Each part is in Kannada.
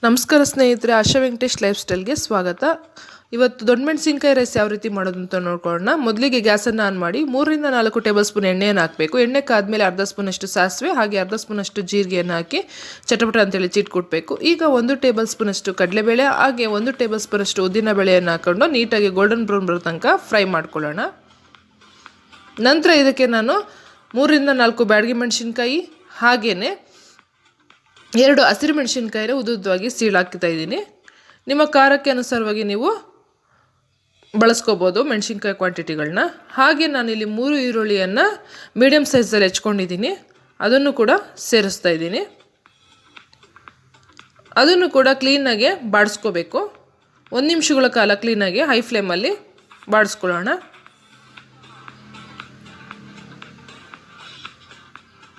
ನಮಸ್ಕಾರ ಸ್ನೇಹಿತರೆ, ಆಶಾ ವೆಂಕಟೇಶ್ ಲೈಫ್ ಸ್ಟೈಲ್ಗೆ ಸ್ವಾಗತ. ಇವತ್ತು ದೊಡ್ಡ ಮೆಣಸಿನಕಾಯಿ ರೈಸ್ ಯಾವ ರೀತಿ ಮಾಡೋದು ಅಂತ ನೋಡ್ಕೊಳ್ಳೋಣ. ಮೊದಲಿಗೆ ಗ್ಯಾಸನ್ನು ಆನ್ ಮಾಡಿ 3 ರಿಂದ 4 ಟೇಬಲ್ ಸ್ಪೂನ್ ಎಣ್ಣೆಯನ್ನು ಹಾಕಬೇಕು. ಎಣ್ಣೆ ಕಾದ್ಮೇಲೆ ಅರ್ಧ ಸ್ಪೂನಷ್ಟು ಸಾಸಿವೆ ಹಾಗೆ ಅರ್ಧ ಸ್ಪೂನಷ್ಟು ಜೀರಿಗೆಯನ್ನು ಹಾಕಿ ಚಟಪಟ ಅಂತೇಳಿ ಚಿಟ್ಕೊಡ್ಬೇಕು. ಈಗ 1 ಟೇಬಲ್ ಸ್ಪೂನಷ್ಟು ಕಡಲೆಬೇಳೆ ಹಾಗೆ 1 ಟೇಬಲ್ ಸ್ಪೂನಷ್ಟು ಉದ್ದಿನ ಬೇಳೆಯನ್ನು ಹಾಕೊಂಡು ನೀಟಾಗಿ ಗೋಲ್ಡನ್ ಬ್ರೌನ್ ಬರೋ ತನಕ ಫ್ರೈ ಮಾಡ್ಕೊಳ್ಳೋಣ. ನಂತರ ಇದಕ್ಕೆ ನಾನು 3 ರಿಂದ 4 ಬ್ಯಾಡಗಿ ಮೆಣಸಿನಕಾಯಿ ಹಾಗೆಯೇ 2 ಹಸಿರು ಮೆಣಸಿನಕಾಯಿನ ಉದ್ದುದ್ದವಾಗಿ ಸೀಳಾಕ್ತಾ ಇದ್ದೀನಿ. ನಿಮ್ಮ ಖಾರಕ್ಕೆ ಅನುಸಾರವಾಗಿ ನೀವು ಬಳಸ್ಕೋಬೋದು ಮೆಣಸಿನ್ಕಾಯಿ ಕ್ವಾಂಟಿಟಿಗಳನ್ನ. ಹಾಗೆ ನಾನಿಲ್ಲಿ 3 ಈರುಳ್ಳಿಯನ್ನು ಮೀಡಿಯಮ್ ಸೈಜಲ್ಲಿ ಹೆಚ್ಕೊಂಡಿದ್ದೀನಿ, ಅದನ್ನು ಕೂಡ ಸೇರಿಸ್ತಾ ಇದ್ದೀನಿ. ಅದನ್ನು ಕೂಡ ಕ್ಲೀನಾಗಿ ಬಾಡಿಸ್ಕೋಬೇಕು. 1 ನಿಮಿಷಗಳ ಕಾಲ ಕ್ಲೀನಾಗಿ ಹೈ ಫ್ಲೇಮಲ್ಲಿ ಬಾಡಿಸ್ಕೊಳ್ಳೋಣ.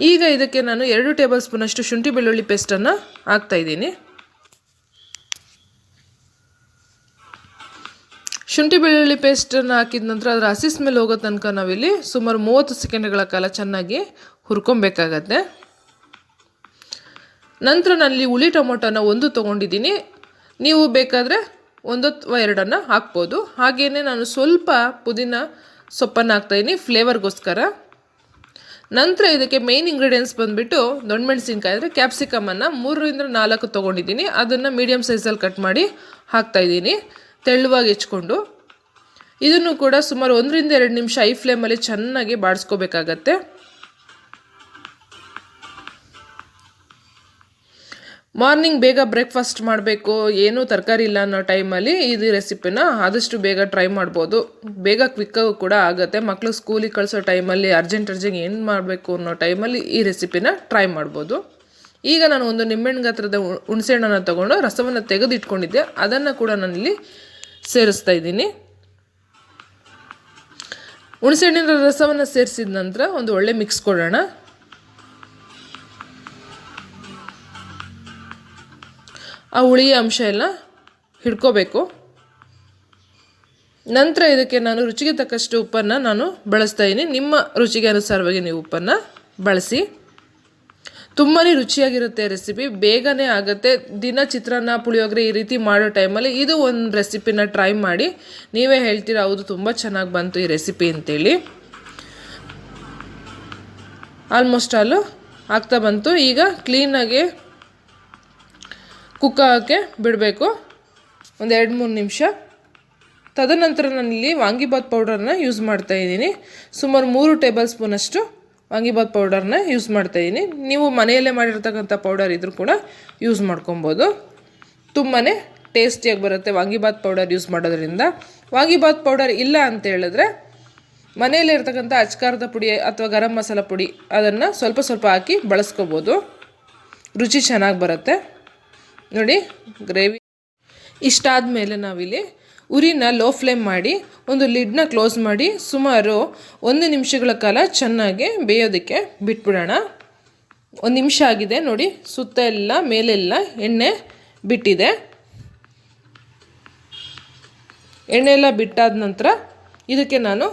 ಈಗ ಇದಕ್ಕೆ ನಾನು 2 ಟೇಬಲ್ ಸ್ಪೂನಷ್ಟು ಶುಂಠಿ ಬೆಳ್ಳುಳ್ಳಿ ಪೇಸ್ಟನ್ನು ಹಾಕ್ತಾಯಿದ್ದೀನಿ. ಶುಂಠಿ ಬೆಳ್ಳುಳ್ಳಿ ಪೇಸ್ಟನ್ನು ಹಾಕಿದ ನಂತರ ಅದರ ಹಸಿ ಸ್ಮೆಲ್ ಹೋಗೋ ತನಕ ನಾವಿಲ್ಲಿ ಸುಮಾರು 30 ಸೆಕೆಂಡ್ಗಳ ಕಾಲ ಚೆನ್ನಾಗಿ ಹುರ್ಕೊಬೇಕಾಗತ್ತೆ. ನಂತರ ನಾನಿಲ್ಲಿ ಹುಳಿ ಟೊಮೊಟೊನ 1 ತೊಗೊಂಡಿದ್ದೀನಿ. ನೀವು ಬೇಕಾದರೆ 1 ಅಥವಾ 2 ಹಾಕ್ಬೋದು. ಹಾಗೆಯೇ ನಾನು ಸ್ವಲ್ಪ ಪುದೀನ ಸೊಪ್ಪನ್ನು ಹಾಕ್ತಾಯಿದ್ದೀನಿ ಫ್ಲೇವರ್ಗೋಸ್ಕರ. ನಂತರ ಇದಕ್ಕೆ ಮೇನ್ ಇಂಗ್ರೀಡಿಯೆಂಟ್ಸ್ ಬಂದುಬಿಟ್ಟು ದೊಡ್ಡ ಮೆಣಸಿನ್ಕಾಯಿ ಅಂದರೆ ಕ್ಯಾಪ್ಸಿಕಮನ್ನು 3 ರಿಂದ 4 ತೊಗೊಂಡಿದ್ದೀನಿ. ಅದನ್ನು ಮೀಡಿಯಮ್ ಸೈಜಲ್ಲಿ ಕಟ್ ಮಾಡಿ ಹಾಕ್ತಾಯಿದ್ದೀನಿ, ತೆಳುವಾಗಿ ಹೆಚ್ಕೊಂಡು. ಇದನ್ನು ಕೂಡ ಸುಮಾರು 1 ರಿಂದ 2 ನಿಮಿಷ ಹೈ ಫ್ಲೇಮಲ್ಲಿ ಚೆನ್ನಾಗಿ ಬಾಡಿಸ್ಕೋಬೇಕಾಗತ್ತೆ. ಮಾರ್ನಿಂಗ್ ಬೇಗ ಬ್ರೇಕ್ಫಾಸ್ಟ್ ಮಾಡಬೇಕು, ಏನೂ ತರಕಾರಿ ಇಲ್ಲ ಅನ್ನೋ ಟೈಮಲ್ಲಿ ಇದು ರೆಸಿಪಿನ ಆದಷ್ಟು ಬೇಗ ಟ್ರೈ ಮಾಡ್ಬೋದು. ಬೇಗ ಕ್ವಿಕ್ಕಾಗೂ ಕೂಡ ಆಗುತ್ತೆ. ಮಕ್ಕಳು ಸ್ಕೂಲಿಗೆ ಕಳಿಸೋ ಟೈಮಲ್ಲಿ ಅರ್ಜೆಂಟ್ ಏನು ಮಾಡಬೇಕು ಅನ್ನೋ ಟೈಮಲ್ಲಿ ಈ ರೆಸಿಪಿನ ಟ್ರೈ ಮಾಡ್ಬೋದು. ಈಗ ನಾನು ಒಂದು ನಿಂಬೆಹಣ್ಣು ಗಾತ್ರದ ಹುಣಸೆಹಣ್ಣನ್ನು ತೊಗೊಂಡು ರಸವನ್ನು ತೆಗೆದಿಟ್ಕೊಂಡಿದ್ದೆ, ಅದನ್ನು ಕೂಡ ನಾನಿಲ್ಲಿ ಸೇರಿಸ್ತಾ ಇದ್ದೀನಿ. ಹುಣಸೆಹಣ್ಣಿನ ರಸವನ್ನು ಸೇರಿಸಿದ ನಂತರ ಒಂದು ಒಳ್ಳೆ ಮಿಕ್ಸ್ ಕೊಡೋಣ. ಆ ಹುಳಿಯ ಅಂಶ ಎಲ್ಲ ಹಿಡ್ಕೋಬೇಕು. ನಂತರ ಇದಕ್ಕೆ ನಾನು ರುಚಿಗೆ ತಕ್ಕಷ್ಟು ಉಪ್ಪನ್ನು ನಾನು ಬಳಸ್ತಾ ಇದ್ದೀನಿ. ನಿಮ್ಮ ರುಚಿಗೆ ಅನುಸಾರವಾಗಿ ನೀವು ಉಪ್ಪನ್ನು ಬಳಸಿ. ತುಂಬಾ ರುಚಿಯಾಗಿರುತ್ತೆ ರೆಸಿಪಿ, ಬೇಗನೆ ಆಗುತ್ತೆ. ದಿನ ಚಿತ್ರಾನ್ನ ಪುಳಿಯೋಗರೆ ಈ ರೀತಿ ಮಾಡೋ ಟೈಮಲ್ಲಿ ಇದು ಒಂದು ರೆಸಿಪಿನ ಟ್ರೈ ಮಾಡಿ ನೀವೇ ಹೇಳ್ತೀರಾ, ಹೌದು ತುಂಬ ಚೆನ್ನಾಗಿ ಬಂತು ಈ ರೆಸಿಪಿ ಅಂತೇಳಿ. ಆಲ್ಮೋಸ್ಟ್ ಆಲು ಆಗ್ತಾ ಬಂತು. ಈಗ ಕ್ಲೀನಾಗಿ ಕುಕ್ ಆಗೋಕ್ಕೆ ಬಿಡಬೇಕು ಒಂದು 2-3 ನಿಮಿಷ. ತದನಂತರ ನಾನಿಲ್ಲಿ ವಾಂಗಿಬಾತ್ ಪೌಡರ್ನ ಯೂಸ್ ಮಾಡ್ತಾಯಿದ್ದೀನಿ. ಸುಮಾರು 3 ಟೇಬಲ್ ಸ್ಪೂನಷ್ಟು ವಾಂಗಿಬಾತ್ ಪೌಡರ್ನ ಯೂಸ್ ಮಾಡ್ತಾಯಿದ್ದೀನಿ. ನೀವು ಮನೆಯಲ್ಲೇ ಮಾಡಿರ್ತಕ್ಕಂಥ ಪೌಡರ್ ಇದ್ರೂ ಕೂಡ ಯೂಸ್ ಮಾಡ್ಕೊಬೋದು. ತುಂಬಾ ಟೇಸ್ಟಿಯಾಗಿ ಬರುತ್ತೆ ವಾಂಗಿಬಾತ್ ಪೌಡರ್ ಯೂಸ್ ಮಾಡೋದ್ರಿಂದ. ವಾಂಗಿಬಾತ್ ಪೌಡರ್ ಇಲ್ಲ ಅಂತ ಹೇಳಿದ್ರೆ ಮನೆಯಲ್ಲೇ ಇರ್ತಕ್ಕಂಥ ಅಚ್ಕಾರದ ಪುಡಿ ಅಥವಾ ಗರಂ ಮಸಾಲ ಪುಡಿ ಅದನ್ನು ಸ್ವಲ್ಪ ಸ್ವಲ್ಪ ಹಾಕಿ ಬಳಸ್ಕೋಬೋದು, ರುಚಿ ಚೆನ್ನಾಗಿ ಬರುತ್ತೆ. ನೋಡಿ ಗ್ರೇವಿ ಇಷ್ಟಾದ ಮೇಲೆ ನಾವಿಲ್ಲಿ ಉರಿನ ಲೋ ಫ್ಲೇಮ್ ಮಾಡಿ ಒಂದು ಲಿಡ್ನ ಕ್ಲೋಸ್ ಮಾಡಿ ಸುಮಾರು 1 ನಿಮಿಷಗಳ ಕಾಲ ಚೆನ್ನಾಗಿ ಬೇಯೋದಕ್ಕೆ ಬಿಟ್ಬಿಡೋಣ. 1 ನಿಮಿಷ ಆಗಿದೆ ನೋಡಿ, ಸುತ್ತ ಎಲ್ಲ ಮೇಲೆಲ್ಲ ಎಣ್ಣೆ ಬಿಟ್ಟಿದೆ. ಎಣ್ಣೆ ಎಲ್ಲ ಬಿಟ್ಟಾದ ನಂತರ ಇದಕ್ಕೆ ನಾನು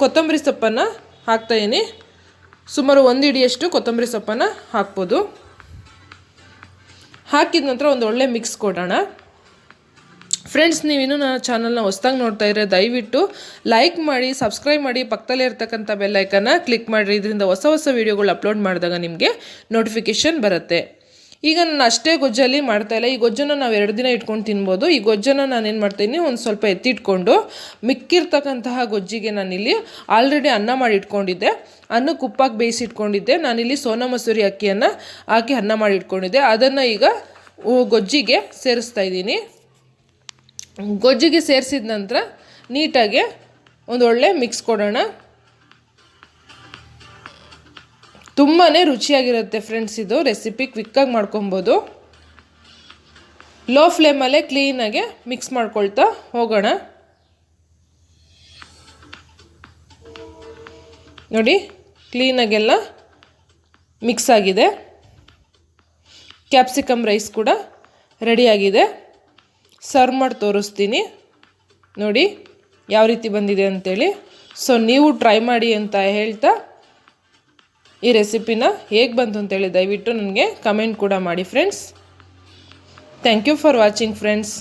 ಕೊತ್ತಂಬರಿ ಸೊಪ್ಪನ್ನು ಹಾಕ್ತಾಯಿದ್ದೀನಿ. ಸುಮಾರು 1 ಹಿಡಿಯಷ್ಟು ಕೊತ್ತಂಬರಿ ಸೊಪ್ಪನ್ನು ಹಾಕ್ಬೋದು. ಹಾಕಿದ ನಂತರ ಒಂದು ಒಳ್ಳೆ ಮಿಕ್ಸ್ ಕೊಡೋಣ. ಫ್ರೆಂಡ್ಸ್, ನೀವಿನ್ನೂ ನನ್ನ ಚಾನಲ್ನ ಹೊಸ್ದಾಗಿ ನೋಡ್ತಾ ಇದ್ದರೆ ದಯವಿಟ್ಟು ಲೈಕ್ ಮಾಡಿ, ಸಬ್ಸ್ಕ್ರೈಬ್ ಮಾಡಿ, ಪಕ್ಕದಲ್ಲೇ ಇರ್ತಕ್ಕಂಥ ಬೆಲ್ಲೈಕನ್ನ ಕ್ಲಿಕ್ ಮಾಡಿರಿ. ಇದರಿಂದ ಹೊಸ ಹೊಸ ವೀಡಿಯೋಗಳು ಅಪ್ಲೋಡ್ ಮಾಡಿದಾಗ ನಿಮಗೆ ನೋಟಿಫಿಕೇಷನ್ ಬರುತ್ತೆ. ಈಗ ನಾನು ಅಷ್ಟೇ ಗೊಜ್ಜಲ್ಲಿ ಮಾಡ್ತಾಯಿಲ್ಲ. ಈ ಗೊಜ್ಜನ್ನು ನಾವು 2 ದಿನ ಇಟ್ಕೊಂಡು ತಿನ್ಬೋದು. ಈ ಗೊಜ್ಜನ್ನು ನಾನೇನು ಮಾಡ್ತೀನಿ, ಒಂದು ಸ್ವಲ್ಪ ಎತ್ತಿಟ್ಕೊಂಡು ಮಿಕ್ಕಿರ್ತಕ್ಕಂತಹ ಗೊಜ್ಜಿಗೆ ನಾನಿಲ್ಲಿ ಆಲ್ರೆಡಿ ಅನ್ನ ಮಾಡಿ ಇಟ್ಕೊಂಡಿದ್ದೆ. ಅನ್ನಕ್ಕೆ ಉಪ್ಪಾಕಿ ಬೇಯಿಸಿಟ್ಕೊಂಡಿದ್ದೆ. ನಾನಿಲ್ಲಿ ಸೋನಾ ಮಸೂರಿ ಅಕ್ಕಿಯನ್ನು ಹಾಕಿ ಅನ್ನ ಮಾಡಿ ಇಟ್ಕೊಂಡಿದ್ದೆ. ಅದನ್ನು ಈಗ ಗೊಜ್ಜಿಗೆ ಸೇರಿಸ್ತಾ ಇದ್ದೀನಿ. ಗೊಜ್ಜಿಗೆ ಸೇರಿಸಿದ ನಂತರ ನೀಟಾಗಿ ಒಂದು ಒಳ್ಳೆ ಮಿಕ್ಸ್ ಕೊಡೋಣ. ತುಂಬಾ ರುಚಿಯಾಗಿರುತ್ತೆ ಫ್ರೆಂಡ್ಸ್, ಇದು ರೆಸಿಪಿ ಕ್ವಿಕ್ಕಾಗಿ ಮಾಡ್ಕೊಬೋದು. ಲೋ ಫ್ಲೇಮಲ್ಲೇ ಕ್ಲೀನಾಗಿ ಮಿಕ್ಸ್ ಮಾಡ್ಕೊಳ್ತಾ ಹೋಗೋಣ. ನೋಡಿ ಕ್ಲೀನಾಗೆಲ್ಲ ಮಿಕ್ಸ್ ಆಗಿದೆ. ಕ್ಯಾಪ್ಸಿಕಮ್ ರೈಸ್ ಕೂಡ ರೆಡಿಯಾಗಿದೆ. ಸರ್ವ್ ಮಾಡಿ ತೋರಿಸ್ತೀನಿ ನೋಡಿ ಯಾವ ರೀತಿ ಬಂದಿದೆ ಅಂತೇಳಿ. ಸೊ ನೀವು ಟ್ರೈ ಮಾಡಿ ಅಂತ ಹೇಳ್ತಾ ಈ ರೆಸಿಪಿನ ಹೇಗೆ ಬಂತು ಅಂತೇಳಿ ದಯವಿಟ್ಟು ನನಗೆ ಕಮೆಂಟ್ ಕೂಡ ಮಾಡಿ friends. Thank you for watching friends.